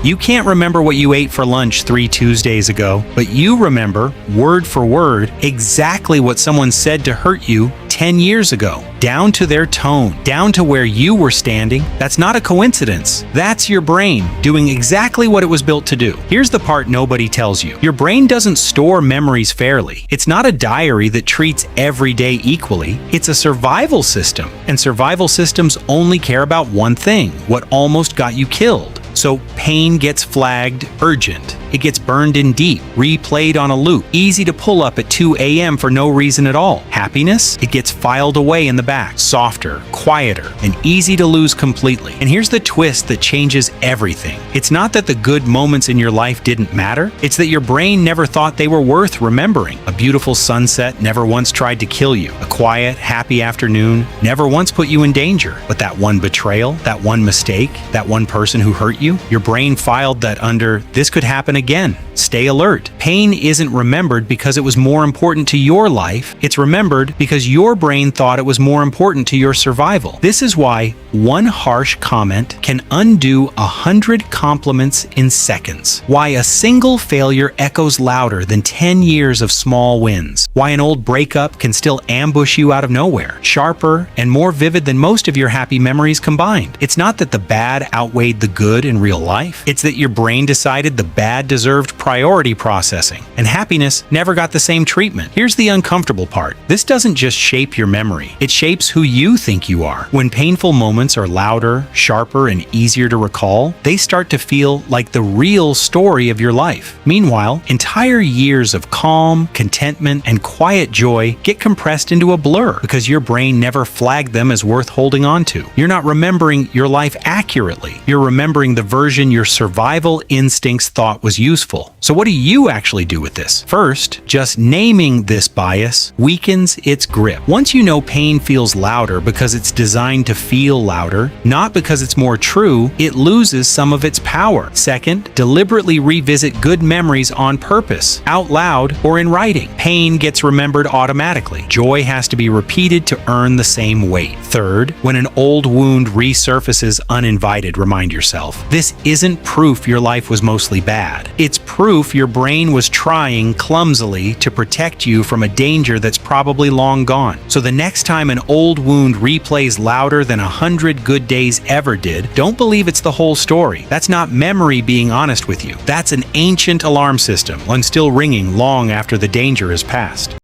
You can't remember what you ate for lunch 3 Tuesdays ago, but you remember, word for word, exactly what someone said to hurt you 10 years ago, down to their tone, down to where you were standing. That's not a coincidence. That's your brain doing exactly what it was built to do. Here's the part nobody tells you. Your brain doesn't store memories fairly. It's not a diary that treats every day equally. It's a survival system, and survival systems only care about one thing: what almost got you killed. So pain gets flagged urgent. It gets burned in deep, replayed on a loop, easy to pull up at 2 a.m. for no reason at all. Happiness, it gets filed away in the back, softer, quieter, and easy to lose completely. And here's the twist that changes everything. It's not that the good moments in your life didn't matter. It's that your brain never thought they were worth remembering. A beautiful sunset never once tried to kill you. A quiet, happy afternoon never once put you in danger. But that one betrayal, that one mistake, that one person who hurt you, your brain filed that under, "This could happen again. Stay alert." Pain isn't remembered because it was more important to your life. It's remembered because your brain thought it was more important to your survival. This is why one harsh comment can undo 100 compliments in seconds. Why a single failure echoes louder than 10 years of small wins. Why an old breakup can still ambush you out of nowhere, sharper and more vivid than most of your happy memories combined. It's not that the bad outweighed the good in real life. It's that your brain decided the bad deserved priority processing, and happiness never got the same treatment. Here's the uncomfortable part. This doesn't just shape your memory. It shapes who you think you are. When painful moments are louder, sharper, and easier to recall, they start to feel like the real story of your life. Meanwhile, entire years of calm, contentment, and quiet joy get compressed into a blur because your brain never flagged them as worth holding on to. You're not remembering your life accurately. You're remembering the version your survival instincts thought was useful. So what do you actually do with this? First, just naming this bias weakens its grip. Once you know pain feels louder because it's designed to feel louder, not because it's more true, it loses some of its power. Second, deliberately revisit good memories on purpose, out loud or in writing. Pain gets remembered automatically. Joy has to be repeated to earn the same weight. Third, when an old wound resurfaces uninvited, remind yourself, this isn't proof your life was mostly bad. It's proof your brain was trying clumsily to protect you from a danger that's probably long gone. So the next time an old wound replays louder than 100 good days ever did, don't believe it's the whole story. That's not memory being honest with you. That's an ancient alarm system, one still ringing long after the danger has passed.